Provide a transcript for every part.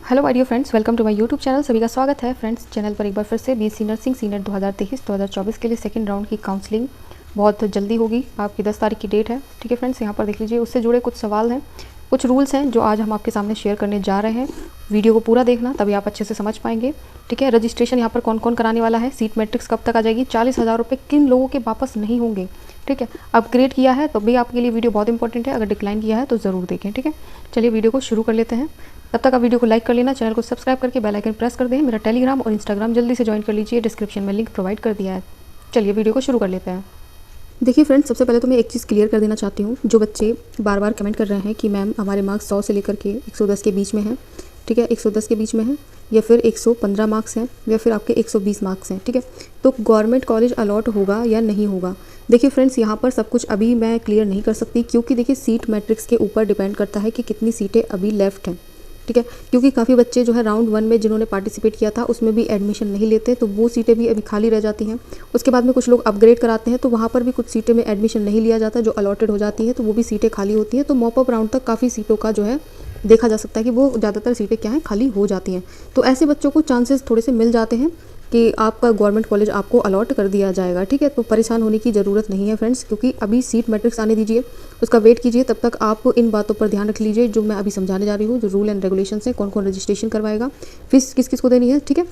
Hello my dear friends, welcome to my YouTube channel. सभी का स्वागत है फ्रेंड्स चैनल पर एक बार फिर से। बीएससी नर्सिंग सीनियर 2023-2024 के लिए सेकंड राउंड की काउंसलिंग बहुत जल्दी होगी। आपकी 10 तारीख की डेट है। ठीक है फ्रेंड्स, यहाँ पर देख लीजिए, उससे जुड़े कुछ सवाल हैं, कुछ रूल्स हैं जो आज हम आपके सामने शेयर करने जा रहे हैं। वीडियो को पूरा देखना, तभी आप अच्छे से समझ पाएंगे। ठीक है, रजिस्ट्रेशन यहाँ पर कौन कौन कराने वाला है, सीट मैट्रिक्स कब तक आ जाएगी, 40,000 रुपये किन लोगों के वापस नहीं होंगे। ठीक है, अपग्रेड किया है तो भी आपके लिए वीडियो बहुत इंपॉर्टेंट है, अगर डिक्लाइन किया है तो ज़रूर देखें। ठीक है, चलिए वीडियो को शुरू कर लेते हैं। तब तक आप वीडियो को लाइक कर लेना, चैनल को सब्सक्राइब करके बेल आइकन प्रेस कर दें। मेरा टेलीग्राम और इंस्टाग्राम जल्दी से ज्वाइन कर लीजिए, डिस्क्रिप्शन में लिंक प्रोवाइड कर दिया है। चलिए वीडियो को शुरू कर लेते हैं। देखिए फ्रेंड्स, सबसे पहले तो मैं एक चीज़ क्लियर कर देना चाहती हूँ। जो बच्चे बार बार कमेंट कर रहे हैं कि मैम हमारे मार्क्स 100 से लेकर के 110 के बीच में हैं, ठीक है, 110 के बीच में है, या फिर 115 मार्क्स हैं, या फिर आपके 120 मार्क्स हैं, ठीक है, तो गवर्नमेंट कॉलेज अलॉट होगा या नहीं होगा। देखिए फ्रेंड्स, यहाँ पर सब कुछ अभी मैं क्लियर नहीं कर सकती, क्योंकि देखिए सीट मैट्रिक्स के ऊपर डिपेंड करता है कि कितनी सीटें अभी लेफ्ट हैं। ठीक है, क्योंकि काफ़ी बच्चे जो है राउंड 1 में जिन्होंने पार्टिसिपेट किया था उसमें भी एडमिशन नहीं लेते, तो वो सीटें भी अभी खाली रह जाती हैं। उसके बाद में कुछ लोग अपग्रेड कराते हैं तो वहाँ पर भी कुछ सीटें में एडमिशन नहीं लिया जाता, जो अलॉटेड हो जाती हैं, तो वो भी सीटें खाली होती हैं। तो मॉप अप राउंड तक काफ़ी सीटों का जो है देखा जा सकता है कि वो ज़्यादातर सीटें क्या हैं, खाली हो जाती हैं। तो ऐसे बच्चों को चांसेस थोड़े से मिल जाते हैं कि आपका गवर्नमेंट कॉलेज आपको अलॉट कर दिया जाएगा। ठीक है, तो परेशान होने की ज़रूरत नहीं है फ्रेंड्स, क्योंकि अभी सीट मैट्रिक्स आने दीजिए, उसका वेट कीजिए। तब तक आप इन बातों पर ध्यान रख लीजिए जो मैं अभी समझाने जा रही हूँ, जो रूल एंड रेगुलेशंस हैं, कौन कौन रजिस्ट्रेशन करवाएगा, फीस किस किस को देनी है। ठीक है,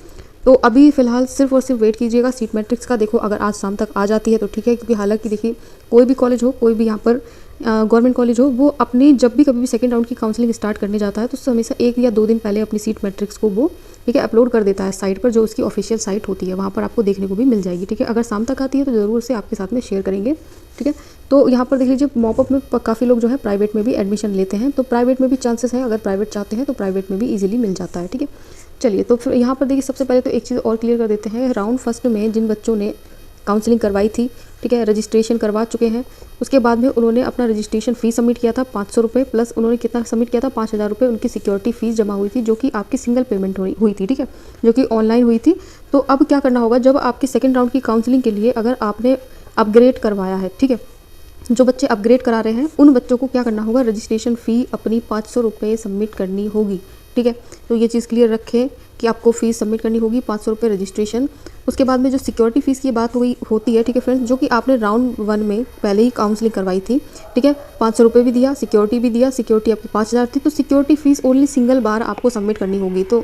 तो अभी फ़िलहाल सिर्फ और सिर्फ वेट कीजिएगा सीट मैट्रिक्स का। देखो, अगर आज शाम तक आ जाती है तो ठीक है, क्योंकि हालांकि देखिए कोई भी कॉलेज हो, कोई भी यहाँ पर गवर्नमेंट कॉलेज हो, वो अपनी जब भी कभी भी सेकंड राउंड की काउंसलिंग स्टार्ट करने जाता है तो उससे हमेशा 1 या 2 दिन पहले अपनी सीट मैट्रिक्स को वो ठीक है अपलोड कर देता है साइट पर, जो उसकी ऑफिशियल साइट होती है, वहाँ पर आपको देखने को भी मिल जाएगी। ठीक है, अगर शाम तक आती है तो ज़रूर से आपके साथ में शेयर करेंगे। ठीक है, तो यहाँ पर देख लीजिए, मॉपअप में काफ़ी लोग जो है प्राइवेट में भी एडमिशन लेते हैं, तो प्राइवेट में भी चांसेस है, अगर प्राइवेट चाहते हैं तो प्राइवेट में भी ईजिली मिल जाता है। ठीक है, चलिए तो फिर यहाँ पर देखिए, सबसे पहले तो एक चीज़ और क्लियर कर देते हैं। राउंड फर्स्ट में जिन बच्चों ने काउंसलिंग करवाई थी, ठीक है, रजिस्ट्रेशन करवा चुके हैं, उसके बाद में उन्होंने अपना रजिस्ट्रेशन फ़ीस सबमिट किया था 500 रुपये, प्लस उन्होंने कितना सबमिट किया था, 5,000 रुपये उनकी सिक्योरिटी फ़ीस जमा हुई थी, जो कि आपकी सिंगल पेमेंट हुई थी। ठीक है, जो कि ऑनलाइन हुई थी। तो अब क्या करना होगा, जब आपकी सेकेंड राउंड की काउंसलिंग के लिए अगर आपने अपग्रेड करवाया है, ठीक है, जो बच्चे अपग्रेड करा रहे हैं उन बच्चों को क्या करना होगा, रजिस्ट्रेशन फ़ी अपनी 500 रुपये सबमिट करनी होगी। ठीक है, तो ये चीज़ क्लियर रखें कि आपको फ़ीस सबमिट करनी होगी 500 रुपये रजिस्ट्रेशन। उसके बाद में जो सिक्योरिटी फ़ीस की बात होती है, ठीक है फ्रेंड्स, जो कि आपने राउंड 1 में पहले ही काउंसलिंग करवाई थी, ठीक है, 500 रुपये भी दिया, सिक्योरिटी भी दिया, सिक्योरिटी आपकी 5,000 थी, तो सिक्योरिटी फ़ीस ओनली सिंगल बार आपको सबमिट करनी होगी। तो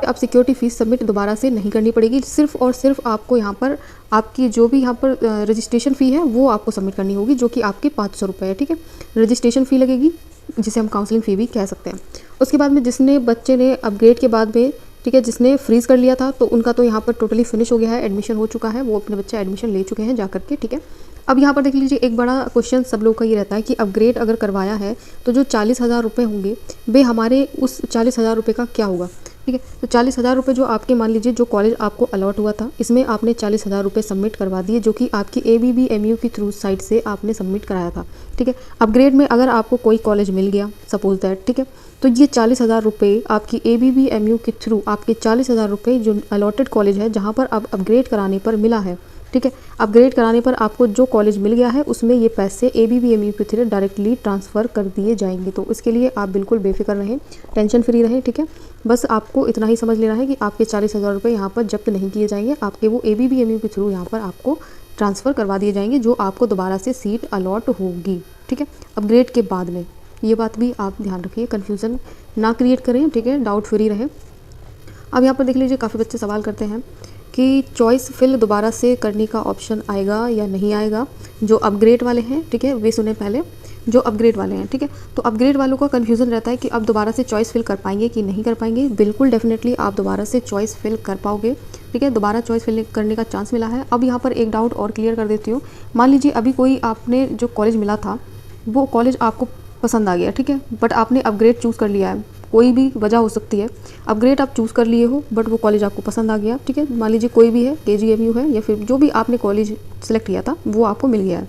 अब सिक्योरिटी फ़ीस सबमिट दोबारा से नहीं करनी पड़ेगी, सिर्फ और सिर्फ आपको यहाँ पर आपकी जो भी यहाँ पर रजिस्ट्रेशन फ़ी है वो आपको सबमिट करनी होगी, जो कि आपके 500 रुपये है। ठीक है, रजिस्ट्रेशन फ़ी लगेगी, जिसे हम काउंसलिंग फ़ी भी कह सकते हैं। उसके बाद में जिसने बच्चे ने अपग्रेड के बाद में, ठीक है, जिसने फ्रीज़ कर लिया था, तो उनका तो यहाँ पर टोटली फिनिश हो गया है, एडमिशन हो चुका है, वो अपने बच्चे एडमिशन ले चुके हैं जा करके। ठीक है, अब यहाँ पर देख लीजिए, एक बड़ा क्वेश्चन सब लोग का ये रहता है कि अपग्रेड अगर करवाया है तो जो 40,000 रुपये होंगे वे हमारे उस 40,000 रुपये का क्या होगा। ठीक है, तो 40,000 रुपये जो आपके, मान लीजिए जो कॉलेज आपको अलॉट हुआ था, इसमें आपने 40,000 रुपये सबमिट करवा दिए, जो कि आपकी ABBMU की थ्रू साइट से आपने सबमिट कराया था। ठीक है, अपग्रेड में अगर आपको कोई कॉलेज मिल गया, सपोज दैट, ठीक है, तो ये 40,000 रुपये आपकी ABBMU के थ्रू आपके 40,000 रुपये जो अलॉटेड कॉलेज है जहाँ पर अब अपग्रेड कराने पर मिला है, ठीक है, अपग्रेड कराने पर आपको जो कॉलेज मिल गया है उसमें ये पैसे ABBMU के थ्रू डायरेक्टली ट्रांसफ़र कर दिए जाएंगे। तो इसके लिए आप बिल्कुल बेफिक्र रहें, टेंशन फ्री रहें। ठीक है, बस आपको इतना ही समझ लेना है कि आपके 40,000 रुपये यहाँ पर जब्त नहीं किए जाएंगे, आपके वो ABBMU के थ्रू यहाँ पर आपको ट्रांसफ़र करवा दिए जाएंगे, जो आपको दोबारा से सीट अलॉट होगी। ठीक है, अपग्रेड के बाद में, ये बात भी आप ध्यान रखिए, कन्फ्यूज़न ना क्रिएट करें। ठीक है, डाउट फ्री रहें। अब यहाँ पर देख लीजिए, काफ़ी बच्चे सवाल करते हैं कि चॉइस फिल दोबारा से करने का ऑप्शन आएगा या नहीं आएगा। जो अपग्रेड वाले हैं, ठीक है, वे सुने पहले, जो अपग्रेड वाले हैं, ठीक है, तो अपग्रेड वालों का कन्फ्यूज़न रहता है कि अब दोबारा से चॉइस फिल कर पाएंगे कि नहीं कर पाएंगे। बिल्कुल डेफिनेटली आप दोबारा से चॉइस फिल कर पाओगे। ठीक है, दोबारा चॉइस फिल करने का चांस मिला है। अब यहाँ पर एक डाउट और क्लियर कर देती हूँ। मान लीजिए अभी कोई आपने जो कॉलेज मिला था वो कॉलेज आपको पसंद आ गया, ठीक है, बट आपने अपग्रेड चूज़ कर लिया है, कोई भी वजह हो सकती है, अपग्रेड आप चूज़ कर लिए हो बट वो कॉलेज आपको पसंद आ गया। ठीक है, मान लीजिए कोई भी है, KGMU है, या फिर जो भी आपने कॉलेज सेलेक्ट किया था वो आपको मिल गया है।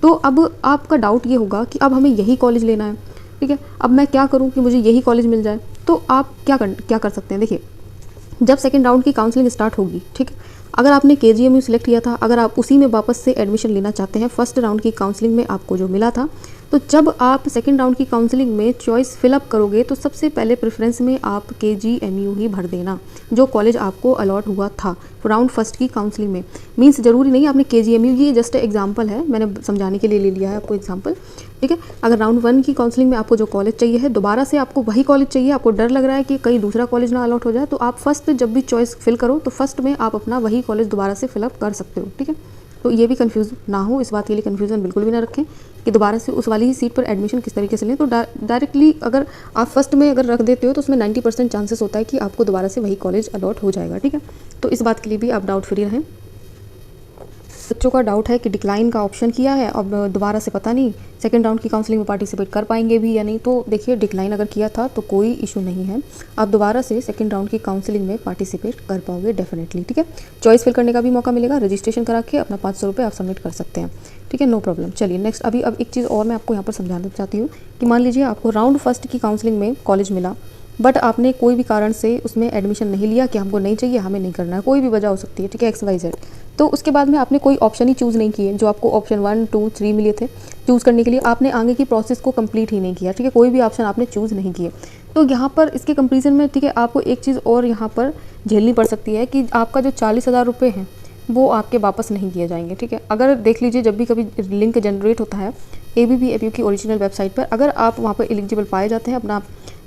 तो अब आपका डाउट ये होगा कि अब हमें यही कॉलेज लेना है। ठीक है, अब मैं क्या करूँ कि मुझे यही कॉलेज मिल जाए। तो आप क्या कर सकते हैं, देखिए, जब सेकेंड राउंड की काउंसलिंग स्टार्ट होगी, ठीक है, अगर आपने KGMU सिलेक्ट किया था, अगर आप उसी में वापस से एडमिशन लेना चाहते हैं, फर्स्ट राउंड की काउंसलिंग में आपको जो मिला था, तो जब आप सेकेंड राउंड की काउंसलिंग में चॉइस फिलअप करोगे तो सबसे पहले प्रेफरेंस में आप KGMU ही भर देना, जो कॉलेज आपको अलॉट हुआ था राउंड फर्स्ट की काउंसलिंग में। मीन्स ज़रूरी नहीं आपने KGMU, ये जस्ट एग्जांपल है, मैंने समझाने के लिए ले लिया है आपको एग्जांपल, ठीक है। अगर राउंड 1 की काउंसलिंग में आपको जो कॉलेज चाहिए है, दोबारा से आपको वही कॉलेज चाहिए, आपको डर लग रहा है कि कहीं दूसरा कॉलेज ना अलॉट हो जाए, तो आप फर्स्ट जब भी चॉइस फिल करो तो फर्स्ट में आप अपना वही कॉलेज दोबारा से फिलअप कर सकते हो, ठीक है। तो ये भी कंफ्यूज ना हो, इस बात के लिए कंफ्यूजन बिल्कुल भी ना रखें कि दोबारा से उस वाली ही सीट पर एडमिशन किस तरीके से लें। तो डायरेक्टली अगर आप फर्स्ट में अगर रख देते हो तो उसमें 90% चांसेस होता है कि आपको दोबारा से वही कॉलेज अलॉट हो जाएगा, ठीक है। तो इस बात के लिए भी आप डाउट फ्री रहें। बच्चों का डाउट है कि डिक्लाइन का ऑप्शन किया है, अब दोबारा से पता नहीं सेकंड राउंड की काउंसलिंग में पार्टिसिपेट कर पाएंगे भी या नहीं। तो देखिए, डिक्लाइन अगर किया था तो कोई इशू नहीं है, आप दोबारा से सेकंड राउंड की काउंसलिंग में पार्टिसिपेट कर पाओगे डेफिनेटली, ठीक है। चॉइस फिल करने का भी मौका मिलेगा, रजिस्ट्रेशन करा के अपना 500 रुपये आप सबमिट कर सकते हैं, ठीक है, नो प्रॉब्लम। चलिए नेक्स्ट, अब एक चीज़ और मैं आपको यहाँ पर समझाना चाहती हूँ कि मान लीजिए आपको राउंड फर्स्ट की काउंसलिंग में कॉलेज मिला, बट आपने कोई भी कारण से उसमें एडमिशन नहीं लिया कि हमको नहीं चाहिए, हमें नहीं करना है, कोई भी वजह हो सकती है, ठीक है, XYZ। तो उसके बाद में आपने कोई ऑप्शन ही चूज़ नहीं किए, जो आपको ऑप्शन 1, 2, 3 मिले थे चूज़ करने के लिए, आपने आगे की प्रोसेस को कंप्लीट ही नहीं किया, ठीक है, कोई भी ऑप्शन आपने चूज़ नहीं किए। तो यहाँ पर इसके कंपेरिजन में, ठीक है, आपको एक चीज़ और यहाँ पर झेलनी पड़ सकती है कि आपका जो 40,000 रुपये हैं वो आपके वापस नहीं किए जाएंगे, ठीक है। अगर देख लीजिए, जब भी कभी लिंक जनरेट होता है ABP की ओरिजिनल वेबसाइट पर, अगर आप वहाँ पर एलिजिबल पाए जाते हैं, अपना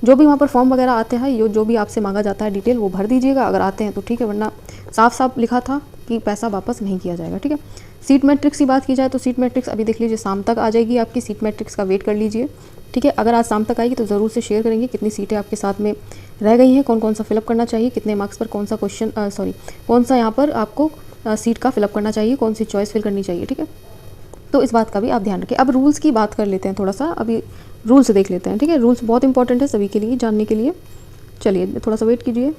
जो भी वहाँ पर फॉर्म वगैरह आते हैं, जो भी आपसे मांगा जाता है डिटेल, वो भर दीजिएगा, अगर आते हैं तो ठीक है, वरना साफ साफ लिखा था कि पैसा वापस नहीं किया जाएगा, ठीक है। सीट मैट्रिक्स की बात की जाए तो सीट मैट्रिक्स अभी देख लीजिए शाम तक आ जाएगी आपकी, सीट मैट्रिक्स का वेट कर लीजिए, ठीक है। अगर आज शाम तक आएगी तो ज़रूर से शेयर करेंगे कितनी सीटें आपके साथ में रह गई हैं, कौन कौन सा फिलअप करना चाहिए, कितने मार्क्स पर कौन सा क्वेश्चन कौन सा यहाँ पर आपको सीट का फिलअप करना चाहिए, कौन सी चॉइस फिल करनी चाहिए, ठीक है। तो इस बात का भी आप ध्यान रखें। अब रूल्स की बात कर लेते हैं थोड़ा सा, अभी रूल्स देख लेते हैं, ठीक है। रूल्स बहुत इंपॉर्टेंट है सभी के लिए जानने के लिए। चलिए थोड़ा सा वेट कीजिए।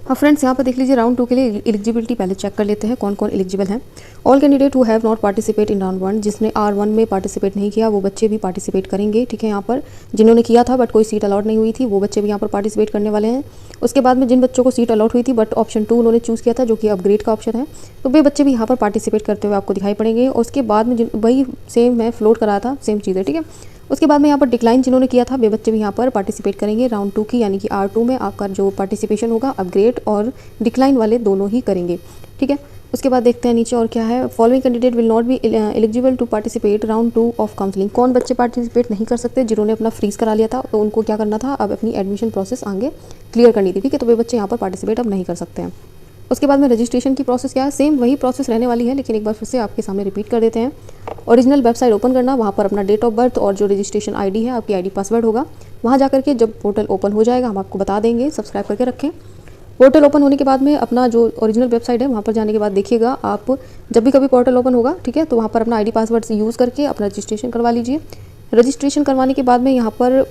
हाँ फ्रेंड्स, यहाँ पर देख लीजिए, राउंड 2 के लिए एलिजिबिलिटी पहले चेक कर लेते हैं कौन कौन एलिजिबल हैं। All candidate who have not participate in round 1, जिसने R1 में पार्टिसिपेट नहीं किया वो बच्चे भी पार्टिसिपेट करेंगे, ठीक है। यहाँ पर जिन्होंने किया था बट कोई सीट अलॉट नहीं हुई थी वो बच्चे भी यहाँ पर पार्टिसिपेट करने वाले हैं। उसके बाद में जिन बच्चों को सीट अलॉट हुई थी बट ऑप्शन 2 उन्होंने चूज़ किया था, जो कि अपग्रेड का ऑप्शन है, तो वे बच्चे भी यहाँ पर पार्टिसिपेट करते हुए आपको दिखाई पड़ेंगे। और उसके बाद में वही सेम है, फ्लोट कराया था, सेम चीज़ है, ठीक है। उसके बाद में यहाँ पर डिक्लाइन जिन्होंने किया था वे बच्चे भी यहाँ पर पार्टिसिपेट करेंगे राउंड 2 की, यानी कि R2 में आपका जो पार्टिसिपेशन होगा अपग्रेड और डिक्लाइन वाले दोनों ही करेंगे, ठीक है। उसके बाद देखते हैं नीचे और क्या है। Following candidate will not be eligible to participate round 2 of counselling. कौन बच्चे पार्टिसिपेट नहीं कर सकते? जिन्होंने अपना फ्रीज करा लिया था, तो उनको क्या करना था, अब अपनी एडमिशन प्रोसेस आगे क्लियर करनी थी, ठीक है। तो वे बच्चे यहाँ पर पार्टिसिपेट अब नहीं कर सकते हैं। उसके बाद में रजिस्ट्रेशन की प्रोसेस क्या है, सेम वही प्रोसेस रहने वाली है, लेकिन एक बार फिर से आपके सामने रिपीट कर देते हैं। ओरिजिनल वेबसाइट ओपन करना, वहाँ पर अपना डेट ऑफ बर्थ और जो रजिस्ट्रेशन ID है, आपकी ID पासवर्ड होगा, वहाँ जाकर के जब पोर्टल ओपन हो जाएगा हम आपको बता देंगे, सब्सक्राइब करके रखें। पोर्टल ओपन होने के बाद में अपना जो ओरिजिनल वेबसाइट है वहाँ पर जाने के बाद देखिएगा आप, जब भी कभी पोर्टल ओपन होगा, ठीक है, तो वहाँ पर अपना ID पासवर्ड से यूज़ करके अपना रजिस्ट्रेशन करवा लीजिए। रजिस्ट्रेशन करवाने के बाद में यहाँ पर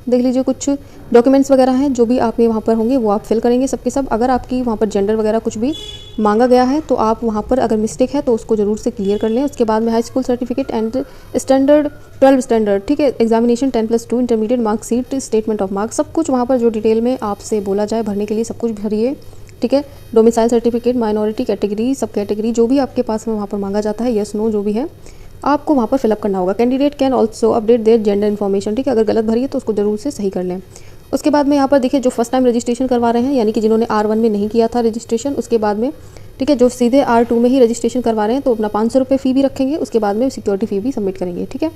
देख लीजिए कुछ डॉक्यूमेंट्स वगैरह हैं जो भी आपके वहाँ पर होंगे वो आप फिल करेंगे सबके सब। अगर आपकी वहाँ पर जेंडर वगैरह कुछ भी मांगा गया है तो आप वहाँ पर अगर मिस्टेक है तो उसको ज़रूर से क्लियर कर लें। उसके बाद में high school certificate and standard 12 standard, ठीक है, examination 10+2 intermediate marksheet, statement of marks, सब कुछ वहाँ पर जो डिटेल में आपसे बोला जाए भरने के लिए सब कुछ भरिए, ठीक है। डोमिसाइल सर्टिफिकेट, माइनॉरिटी कैटेगरी, सब कैटेगरी जो भी आपके पास में वहाँ पर मांगा जाता है, यस नो जो भी है आपको वहाँ पर फिलअप करना होगा। Candidate can also update their gender information, ठीक है, अगर गलत भरी है तो उसको जरूर से सही कर लें। उसके बाद में यहाँ पर देखिए जो फर्स्ट टाइम रजिस्ट्रेशन करवा रहे हैं, यानी कि जिन्होंने R1 में नहीं किया था रजिस्ट्रेशन, उसके बाद में, ठीक है, जो सीधे R2 में ही रजिस्ट्रेशन करवा रहे हैं तो अपना 500 रुपये फ़ी भी रखेंगे, उसके बाद में सिक्योरिटी फ़ी भी सबमिट करेंगे, ठीक है।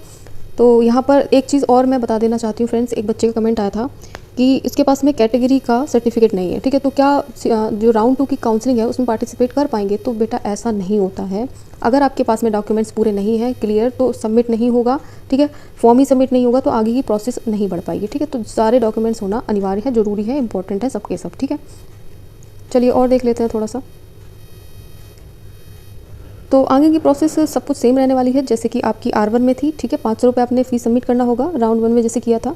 तो यहाँ पर एक चीज़ और मैं बता देना चाहती हूँ फ्रेंड्स, एक बच्चे का कमेंट आया था कि इसके पास में कैटेगरी का सर्टिफिकेट नहीं है, ठीक है, तो क्या जो राउंड 2 की काउंसलिंग है उसमें पार्टिसिपेट कर पाएंगे? तो बेटा ऐसा नहीं होता है। अगर आपके पास में डॉक्यूमेंट्स पूरे नहीं है क्लियर तो सबमिट नहीं होगा, ठीक है, फॉर्म ही सबमिट नहीं होगा तो आगे की प्रोसेस नहीं बढ़ पाएगी, ठीक है। तो सारे डॉक्यूमेंट्स होना अनिवार्य है, ज़रूरी है, इंपॉर्टेंट है सबके सब, ठीक है। चलिए और देख लेते हैं थोड़ा सा। तो आगे की प्रोसेस सब कुछ सेम रहने वाली है जैसे कि आपकी R1 में थी, ठीक है। 500 रुपये आपने फ़ीस सबमिट करना होगा राउंड 1 में जैसे किया था,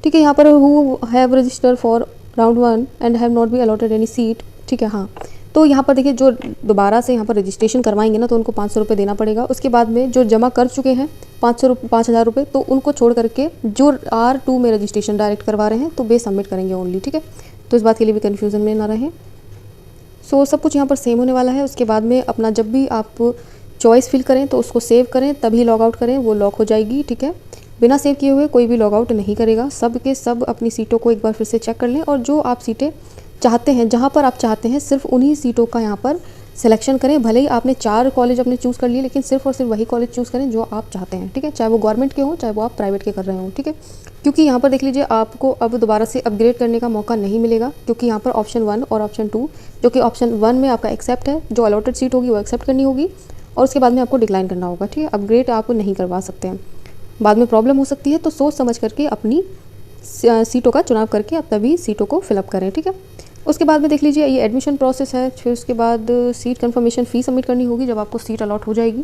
ठीक है। यहाँ पर who have register for round 1 and have not be allotted any seat, ठीक है। हाँ, तो यहाँ पर देखिए जो दोबारा से यहाँ पर रजिस्ट्रेशन करवाएंगे ना तो उनको 500 रुपये देना पड़ेगा। उसके बाद में जो जमा कर चुके हैं 5,000 रुपये, तो उनको छोड़ करके जो R2 में रजिस्ट्रेशन डायरेक्ट करवा रहे हैं तो वे सबमिट करेंगे ओनली, ठीक है। तो इस बात के लिए भी कन्फ्यूज़न में ना रहे। सो सब कुछ यहाँ पर सेम होने वाला है। उसके बाद में अपना जब भी आप चॉइस फिल करें तो उसको सेव करें, तभी लॉग आउट करें, वो लॉक हो जाएगी। ठीक है, बिना सेव किए हुए कोई भी लॉग आउट नहीं करेगा। सब के सब अपनी सीटों को एक बार फिर से चेक कर लें और जो आप सीटें चाहते हैं, जहाँ पर आप चाहते हैं, सिर्फ उन्हीं सीटों का यहाँ पर सिलेक्शन करें। भले ही आपने 4 कॉलेज अपने चूज़ कर लिए, लेकिन सिर्फ और सिर्फ वही कॉलेज चूज़ करें जो आप चाहते हैं। ठीक है, चाहे वो गवर्नमेंट के हों, चाहे वो आप प्राइवेट के कर रहे हों। ठीक है, क्योंकि यहाँ पर देख लीजिए आपको अब दोबारा से अपग्रेड करने का मौका नहीं मिलेगा, क्योंकि यहाँ पर ऑप्शन 1 और ऑप्शन 2, जो कि ऑप्शन 1 में आपका एक्सेप्ट है, जो अलॉटेड सीट होगी वो एक्सेप्ट करनी होगी और उसके बाद में आपको डिक्लाइन करना होगा। ठीक है, अपग्रेड आप नहीं करवा सकते हैं, बाद में प्रॉब्लम हो सकती है। तो सोच समझ करके अपनी सीटों का चुनाव करके आप तभी सीटों को फिलअप करें। ठीक है, उसके बाद में देख लीजिए ये एडमिशन प्रोसेस है। फिर उसके बाद सीट कंफर्मेशन फ़ी सबमिट करनी होगी जब आपको सीट अलॉट हो जाएगी।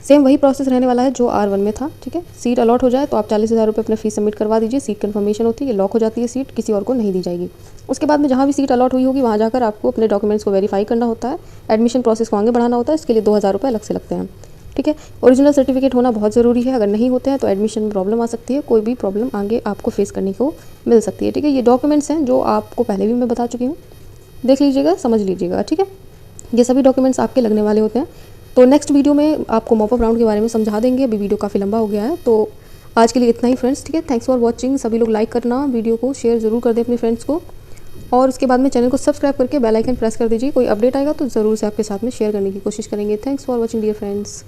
सेम वही प्रोसेस रहने वाला है जो R1 में था। ठीक है, सीट अलॉट हो जाए तो आप 40,000 रुपये अपने फ़ीस सबमिट करवा दीजिए। सीट कंफर्मेशन होती है, ये लॉक हो जाती है, सीट किसी और को नहीं दी जाएगी। उसके बाद में जहाँ भी सीट अलॉट हुई होगी वहाँ जाकर आपको अपने डॉक्यूमेंट्स को वेरीफाई करना होता है, एडमिशन प्रोसेस को आगे बढ़ाना होता है। इसके लिए 2,000 रुपये अलग से लगते हैं। ठीक है, ओरिजिनल सर्टिफिकेट होना बहुत ज़रूरी है। अगर नहीं होते हैं तो एडमिशन में प्रॉब्लम आ सकती है, कोई भी प्रॉब्लम आगे आपको फेस करने को मिल सकती है। ठीक है, ये डॉक्यूमेंट्स हैं जो आपको पहले भी मैं बता चुकी हूँ, देख लीजिएगा, समझ लीजिएगा। ठीक है, ये सभी डॉक्यूमेंट्स आपके लगने वाले होते हैं। तो नेक्स्ट वीडियो में आपको मॉपअप राउंड के बारे में समझा देंगे। अभी वीडियो काफ़ी लंबा हो गया है, तो आज के लिए इतना ही फ्रेंड्स। ठीक है, थैंक्स फॉर वॉचिंग। सभी लोग लाइक करना, वीडियो को शेयर ज़रूर कर दें अपने फ्रेंड्स को, और उसके बाद में चैनल को सब्सक्राइब करके बेल आइकन प्रेस कर दीजिए। कोई अपडेट आएगा तो ज़रूर से आपके साथ में शेयर करने की कोशिश करेंगे। Thanks for watching dear friends.